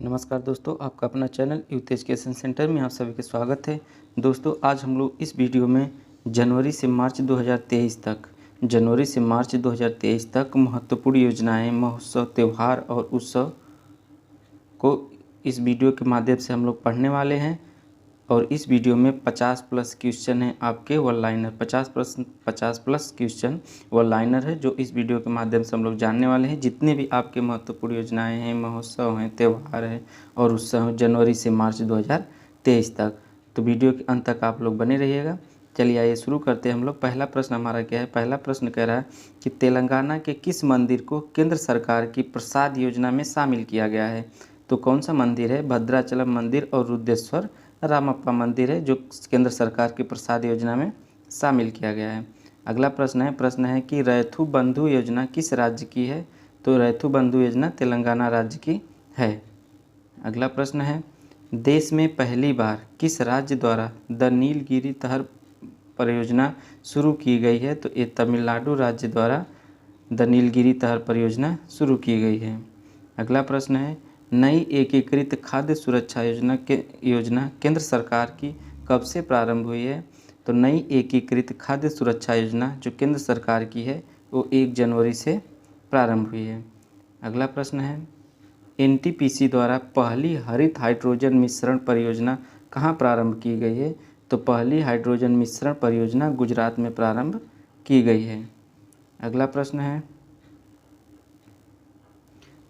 नमस्कार दोस्तों, आपका अपना चैनल यूथ एजुकेशन सेंटर में आप सभी का स्वागत है। दोस्तों, आज हम लोग इस वीडियो में जनवरी से मार्च 2023 तक महत्वपूर्ण योजनाएं, महोत्सव, त्यौहार और उत्सव को इस वीडियो के माध्यम से हम लोग पढ़ने वाले हैं। और इस वीडियो में 50 प्लस क्वेश्चन हैं आपके one liner, 50 plus question one liner है जो इस वीडियो के माध्यम से हम लोग जानने वाले हैं। जितने भी आपके महत्वपूर्ण योजनाएं हैं, महोत्सव हैं, त्यौहार हैं और उत्सव हैं जनवरी से मार्च 2023 तक, तो वीडियो के अंत तक आप लोग बने रहिएगा। चलिए आइए शुरू करते हैं हम लोग। पहला प्रश्न हमारा क्या है? पहला प्रश्न कह रहा है कि तेलंगाना के किस मंदिर को केंद्र सरकार की प्रसाद योजना में शामिल किया गया है? तो कौन सा मंदिर है? भद्राचलम मंदिर और रुद्रेश्वर रामप्पा मंदिर है जो केंद्र सरकार की प्रसाद योजना में शामिल किया गया है। अगला प्रश्न है कि रैथु बंधु योजना किस राज्य की है? तो रैथु बंधु योजना तेलंगाना राज्य की है। अगला प्रश्न है, देश में पहली बार किस राज्य द्वारा द नीलगिरी तहर परियोजना शुरू की गई है? तो ये तमिलनाडु राज्य द्वारा द नीलगिरी तहर परियोजना शुरू की गई है। अगला प्रश्न है, नई एकीकृत खाद्य सुरक्षा योजना केंद्र सरकार की कब से प्रारंभ हुई है? तो नई एकीकृत खाद्य सुरक्षा योजना जो केंद्र सरकार की है वो 1 जनवरी से प्रारंभ हुई है। अगला प्रश्न है, एनटीपीसी द्वारा पहली हरित हाइड्रोजन मिश्रण परियोजना कहाँ प्रारंभ की गई है? तो पहली हाइड्रोजन मिश्रण परियोजना गुजरात में प्रारंभ की गई है। अगला प्रश्न है,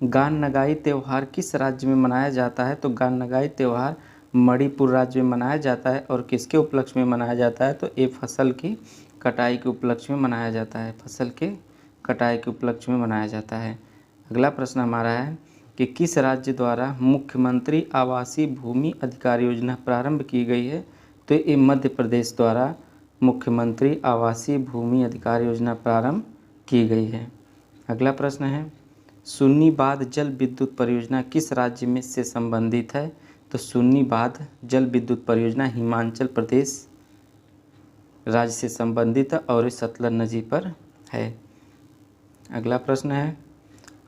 गान नगाई त्यौहार किस राज्य में मनाया जाता है? तो गान नगाई त्यौहार मणिपुर राज्य में मनाया जाता है। और किसके उपलक्ष्य में मनाया जाता है? तो ये फसल की कटाई के उपलक्ष्य में मनाया जाता है। फसल के कटाई के उपलक्ष्य में मनाया जाता है। अगला प्रश्न हमारा है कि किस राज्य द्वारा मुख्यमंत्री आवासीय भूमि अधिकार योजना प्रारंभ की गई है? तो ये मध्य प्रदेश द्वारा मुख्यमंत्री आवासीय भूमि अधिकार योजना प्रारंभ की गई है। अगला प्रश्न है, सुन्नी बांध जल विद्युत परियोजना किस राज्य में से संबंधित है? तो सुन्नी बांध जल विद्युत परियोजना हिमाचल प्रदेश राज्य से संबंधित है और सतलज नदी पर है। अगला प्रश्न है,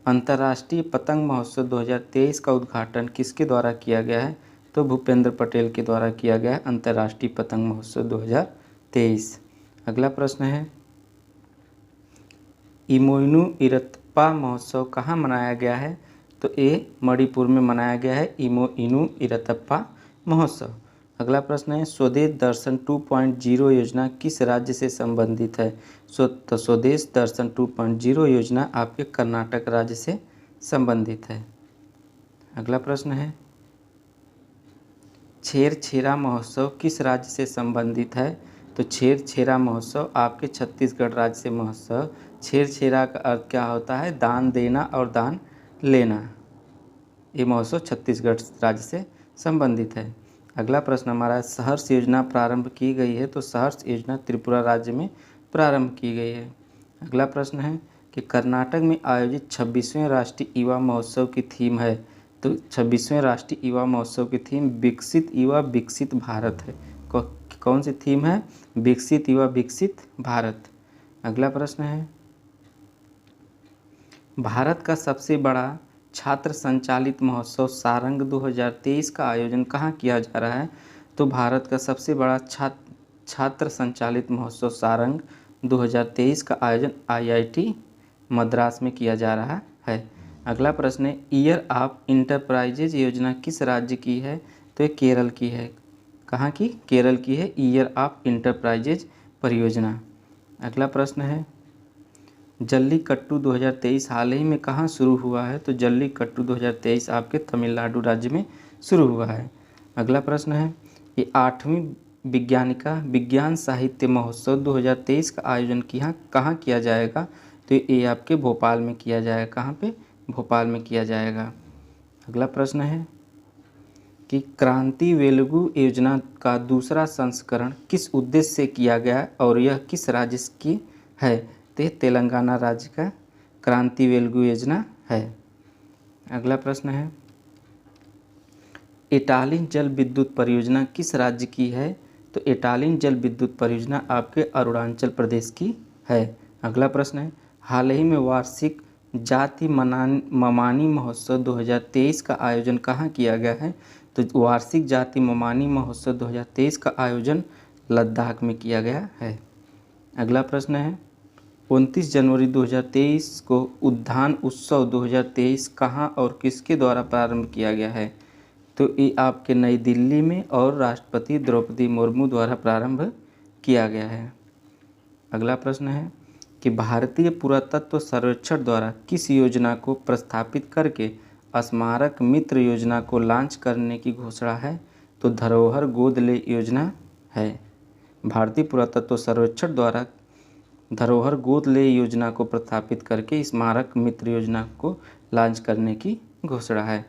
अंतर्राष्ट्रीय पतंग महोत्सव 2023 का उद्घाटन किसके द्वारा किया गया है? तो भूपेंद्र पटेल के द्वारा किया गया है अंतर्राष्ट्रीय पतंग महोत्सव 2023। अगला प्रश्न है, इमोइनू इरत्पा महोत्सव कहाँ मनाया गया है? तो ये मणिपुर में मनाया गया है इमोइनू इरत्पा महोत्सव। अगला प्रश्न है, स्वदेश दर्शन 2.0 योजना किस राज्य से संबंधित है? तो स्वदेश दर्शन 2.0 योजना आपके कर्नाटक राज्य से संबंधित है। अगला प्रश्न है, छेरछेरा महोत्सव किस राज्य से संबंधित है? तो छेरछेरा महोत्सव आपके छत्तीसगढ़ राज्य से महोत्सव। छेरछेरा का अर्थ क्या होता है? दान देना और दान लेना। ये महोत्सव छत्तीसगढ़ राज्य से संबंधित है। अगला प्रश्न हमारा है, सहर्ष योजना प्रारंभ की गई है? तो सहर्ष योजना त्रिपुरा राज्य में प्रारंभ की गई है। अगला प्रश्न है कि कर्नाटक में आयोजित 26वें राष्ट्रीय युवा महोत्सव की थीम है? तो 26वें राष्ट्रीय युवा महोत्सव की थीम विकसित युवा विकसित भारत है। कौन सी थीम है? विकसित युवा विकसित भारत। अगला प्रश्न है, भारत का सबसे बड़ा छात्र संचालित महोत्सव सारंग 2023 का आयोजन कहाँ किया जा रहा है? तो भारत का सबसे बड़ा छात्र संचालित महोत्सव सारंग 2023 का आयोजन IIT मद्रास में किया जा रहा है। अगला प्रश्न है, ईयर ऑफ इंटरप्राइजेज योजना किस राज्य की है? तो ये केरल की है। कहाँ की? केरल की है ईयर ऑफ इंटरप्राइजेज परियोजना। अगला प्रश्न है, जल्लीकट्टू 2023 हाल ही में कहाँ शुरू हुआ है? तो जल्लीकट्टू 2023 आपके तमिलनाडु राज्य में शुरू हुआ है। अगला प्रश्न है, ये 8वीं विज्ञान साहित्य महोत्सव 2023 का आयोजन कहाँ किया जाएगा? तो ये आपके भोपाल में किया जाएगा। कहाँ पे? भोपाल में किया जाएगा। अगला प्रश्न है कि क्रांति वेलुगु योजना का दूसरा संस्करण किस उद्देश्य से किया गया और यह किस राज्य की है? तो तेलंगाना राज्य का क्रांति वेलुगु योजना है। अगला प्रश्न है, एटालिन जल विद्युत परियोजना किस राज्य की है? तो एटालिन जल विद्युत परियोजना आपके अरुणाचल प्रदेश की है। अगला प्रश्न है, हाल ही में वार्षिक जाति ममानी महोत्सव 2023 का आयोजन कहाँ किया गया है? तो वार्षिक जाति ममानी महोत्सव 2023 का आयोजन लद्दाख में किया गया है। अगला प्रश्न है 29 जनवरी 2023 को उद्यान उत्सव 2023 कहाँ और किसके द्वारा प्रारंभ किया गया है? तो ये आपके नई दिल्ली में और राष्ट्रपति द्रौपदी मुर्मू द्वारा प्रारंभ किया गया है। अगला प्रश्न है कि भारतीय पुरातत्व सर्वेक्षण द्वारा किस योजना को प्रस्तापित करके स्मारक मित्र योजना को लॉन्च करने की घोषणा है? तो धरोहर गोद ले योजना है। भारतीय पुरातत्व सर्वेक्षण द्वारा धरोहर गोद ले योजना को प्रस्तापित करके स्मारक मित्र योजना को लॉन्च करने की घोषणा है।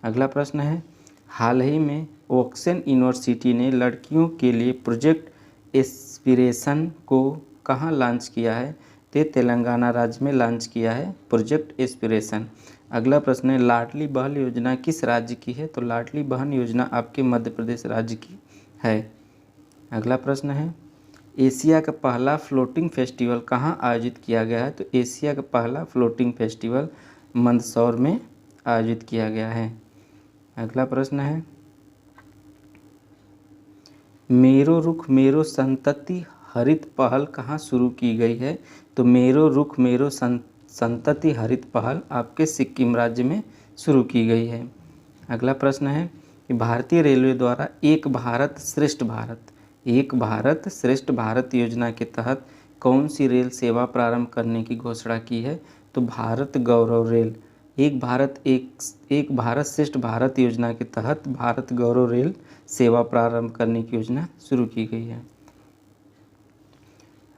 अगला प्रश्न है हाल ही में ओक्सन यूनिवर्सिटी ने लड़कियों के लिए प्रोजेक्ट एस्पिरेशन को कहाँ लॉन्च किया है? तो तेलंगाना राज्य में लॉन्च किया है प्रोजेक्ट एस्पिरेशन। अगला प्रश्न है लाडली बहन योजना किस राज्य की है? तो लाडली बहन योजना आपके मध्य प्रदेश राज्य की है। अगला प्रश्न है एशिया का पहला फ्लोटिंग फेस्टिवल कहाँ आयोजित किया गया है? तो एशिया का पहला फ्लोटिंग फेस्टिवल मंदसौर में आयोजित किया गया है। अगला प्रश्न है मेरो रुख मेरो संतति हरित पहल कहाँ शुरू की गई है? तो मेरो रुख मेरो संतति हरित पहल आपके सिक्किम राज्य में शुरू की गई है। अगला प्रश्न है कि भारतीय रेलवे द्वारा एक भारत श्रेष्ठ भारत योजना के तहत कौन सी रेल सेवा प्रारंभ करने की घोषणा की है? तो भारत गौरव रेल। एक भारत श्रेष्ठ भारत योजना के तहत भारत गौरव रेल सेवा प्रारंभ करने की योजना शुरू की गई है।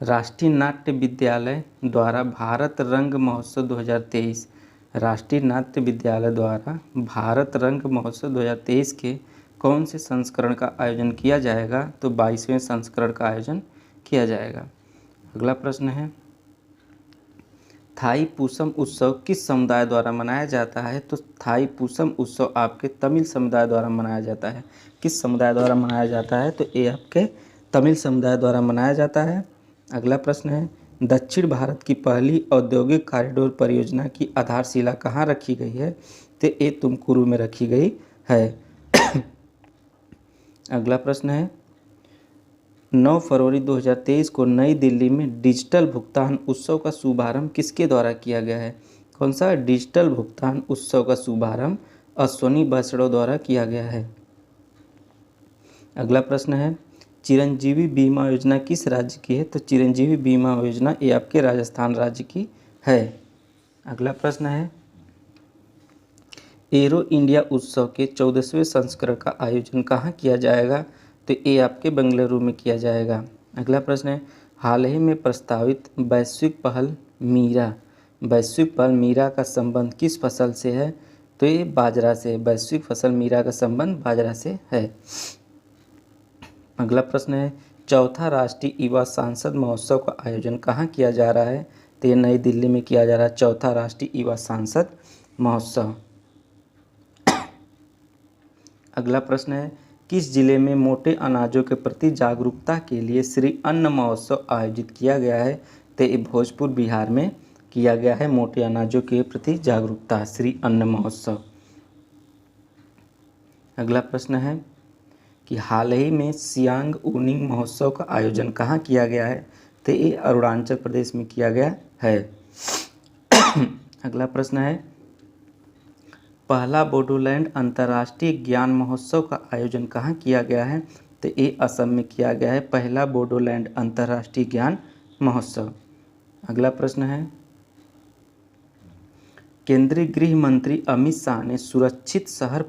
राष्ट्रीय नाट्य विद्यालय द्वारा भारत रंग महोत्सव 2023 राष्ट्रीय नाट्य विद्यालय द्वारा भारत रंग महोत्सव 2023 के कौन से संस्करण का आयोजन किया जाएगा? तो 22वें संस्करण का आयोजन किया जाएगा। अगला प्रश्न है थाई पूसम उत्सव किस समुदाय द्वारा मनाया जाता है? तो थाई पूसम उत्सव आपके तमिल समुदाय द्वारा मनाया जाता है। किस समुदाय द्वारा मनाया जाता है? तो ये आपके तमिल समुदाय द्वारा मनाया जाता है। अगला प्रश्न है दक्षिण भारत की पहली औद्योगिक कॉरिडोर परियोजना की आधारशिला कहाँ रखी गई है? तो ये तुमकुरू में रखी गई है। अगला प्रश्न है 9 फरवरी 2023 को नई दिल्ली में डिजिटल भुगतान उत्सव का शुभारंभ किसके द्वारा किया गया है? कौन सा डिजिटल भुगतान उत्सव का शुभारंभ अश्वनी वैष्णव द्वारा किया गया है। अगला प्रश्न है चिरंजीवी बीमा योजना किस राज्य की है? तो चिरंजीवी बीमा योजना ये आपके राजस्थान राज्य की है। अगला प्रश्न है एरो इंडिया उत्सव के 14वें संस्करण का आयोजन कहाँ किया जाएगा? तो ये आपके बेंगलुरु में किया जाएगा। अगला प्रश्न है हाल ही में प्रस्तावित वैश्विक पहल मीरा का संबंध किस फसल से है? तो ये बाजरा से। वैश्विक फसल मीरा का संबंध बाजरा से है। अगला प्रश्न है चौथा राष्ट्रीय युवा सांसद महोत्सव का आयोजन कहाँ किया जा रहा है? तो ये नई दिल्ली में किया जा रहा है चौथा राष्ट्रीय युवा सांसद महोत्सव। अगला प्रश्न है किस जिले में मोटे अनाजों के प्रति जागरूकता के लिए श्री अन्न महोत्सव आयोजित किया गया है? तो ये भोजपुर बिहार में किया गया है मोटे अनाजों के प्रति जागरूकता श्री अन्न महोत्सव। अगला प्रश्न है कि हाल ही में सियांग ऊनिंग महोत्सव का आयोजन कहाँ किया गया है? तो ये अरुणाचल प्रदेश में किया गया है। अगला प्रश्न है पहला बोडोलैंड अंतर्राष्ट्रीय ज्ञान महोत्सव का आयोजन कहाँ किया गया है? तो ये असम में किया गया है पहला बोडोलैंड अंतर्राष्ट्रीय ज्ञान महोत्सव। अगला प्रश्न है केंद्रीय गृह मंत्री अमित शाह ने सुरक्षित शहर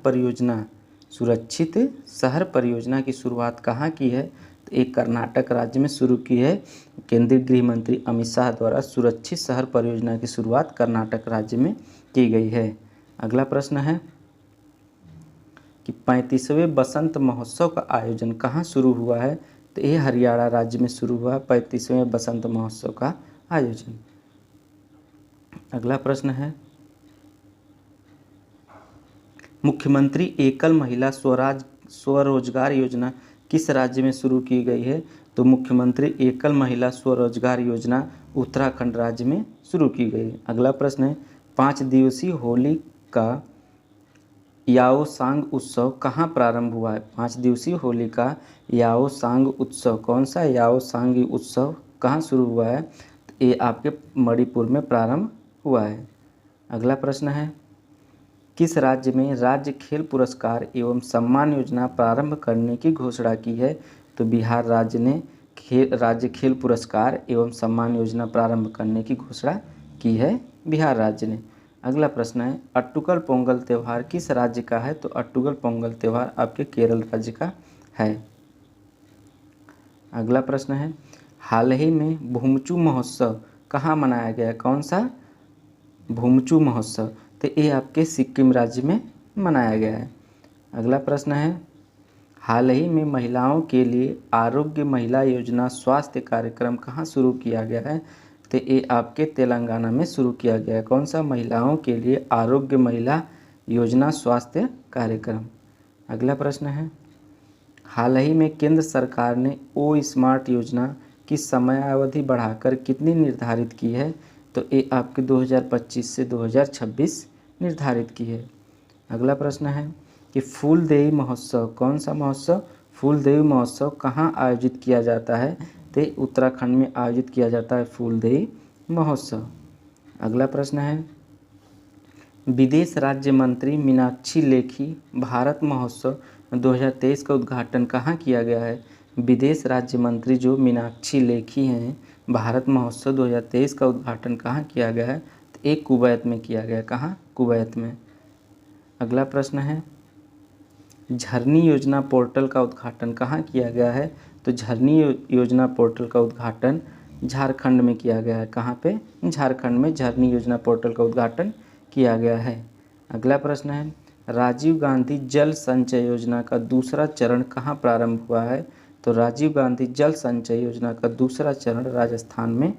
परियोजना की शुरुआत कहाँ की है? तो एक कर्नाटक राज्य में शुरू की है। केंद्रीय गृह मंत्री अमित शाह द्वारा सुरक्षित शहर परियोजना की शुरुआत कर्नाटक राज्य में की गई है। अगला प्रश्न है कि 35वें बसंत महोत्सव का आयोजन कहाँ शुरू हुआ है? तो ये हरियाणा राज्य में शुरू हुआ 35वें बसंत महोत्सव का आयोजन। अगला प्रश्न है मुख्यमंत्री एकल महिला स्वरोजगार योजना किस राज्य में शुरू की गई है? तो मुख्यमंत्री एकल महिला स्वरोजगार योजना उत्तराखंड राज्य में शुरू की गई। अगला प्रश्न है 5 दिवसीय होली का याओसांग उत्सव कहाँ प्रारंभ हुआ है? 5 दिवसीय होली का याओसांग उत्सव, कौन सा याओसांग उत्सव कहाँ शुरू हुआ है? तो ये आपके मणिपुर में प्रारंभ हुआ है। अगला प्रश्न है, किस राज्य में राज्य खेल पुरस्कार एवं सम्मान योजना प्रारंभ करने की घोषणा की है? तो बिहार राज्य ने राज्य खेल पुरस्कार एवं सम्मान योजना प्रारंभ करने की घोषणा की है, बिहार राज्य ने। अगला प्रश्न है, अट्टुकल पोंगल त्यौहार किस राज्य का है? तो अट्टुकल पोंगल त्यौहार आपके केरल राज्य का है। अगला प्रश्न है, हाल ही में भूमचू महोत्सव कहाँ मनाया गया? कौन सा भूमचू महोत्सव? तो ये आपके सिक्किम राज्य में मनाया गया है। अगला प्रश्न है, हाल ही में महिलाओं के लिए आरोग्य महिला योजना स्वास्थ्य कार्यक्रम कहाँ शुरू किया गया है? तो ये आपके तेलंगाना में शुरू किया गया है। कौन सा? महिलाओं के लिए आरोग्य महिला योजना स्वास्थ्य कार्यक्रम। अगला प्रश्न है, हाल ही में केंद्र सरकार ने ओ स्मार्ट योजना की समयावधि बढ़ाकर कितनी निर्धारित की है? तो ये आपके 2025 से 2026 निर्धारित की है। अगला प्रश्न है कि फूलदेई महोत्सव, कौन सा महोत्सव? फूलदेई महोत्सव कहाँ आयोजित किया जाता है? तो उत्तराखंड में आयोजित किया जाता है फूलदेई महोत्सव। अगला प्रश्न है, विदेश राज्य मंत्री मीनाक्षी लेखी भारत महोत्सव 2023 का उद्घाटन कहाँ किया गया है? विदेश राज्य मंत्री जो मीनाक्षी लेखी हैं, भारत महोत्सव 2023 का उद्घाटन कहाँ किया गया है? तो एक कुवैत में किया गया। कहाँ? कुवैत में। अगला प्रश्न है, झरनी योजना पोर्टल का उद्घाटन कहाँ किया गया है? तो झरनी योजना पोर्टल का उद्घाटन झारखंड में किया गया है। कहाँ पे? झारखंड में झरनी योजना पोर्टल का उद्घाटन किया गया है। अगला प्रश्न है, राजीव गांधी जल संचय योजना का दूसरा चरण कहाँ प्रारंभ हुआ है? तो राजीव गांधी जल संचय योजना का दूसरा चरण राजस्थान में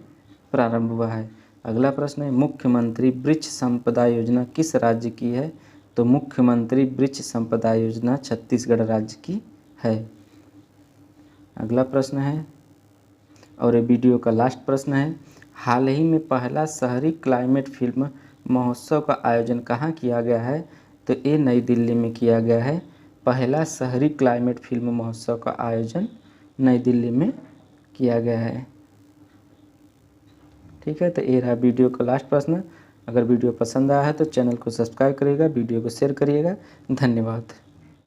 प्रारंभ हुआ है। अगला प्रश्न है, मुख्यमंत्री वृक्ष संपदा योजना किस राज्य की है? तो मुख्यमंत्री वृक्ष संपदा योजना छत्तीसगढ़ राज्य की है। अगला प्रश्न है और ये वीडियो का लास्ट प्रश्न है, हाल ही में पहला शहरी क्लाइमेट फिल्म महोत्सव का आयोजन कहाँ किया गया है? तो ये नई दिल्ली में किया गया है। पहला शहरी क्लाइमेट फिल्म महोत्सव का आयोजन नई दिल्ली में किया गया है। ठीक है, तो ये रहा वीडियो का लास्ट प्रश्न। अगर वीडियो पसंद आया है तो चैनल को सब्सक्राइब करिएगा, वीडियो को शेयर करिएगा। धन्यवाद।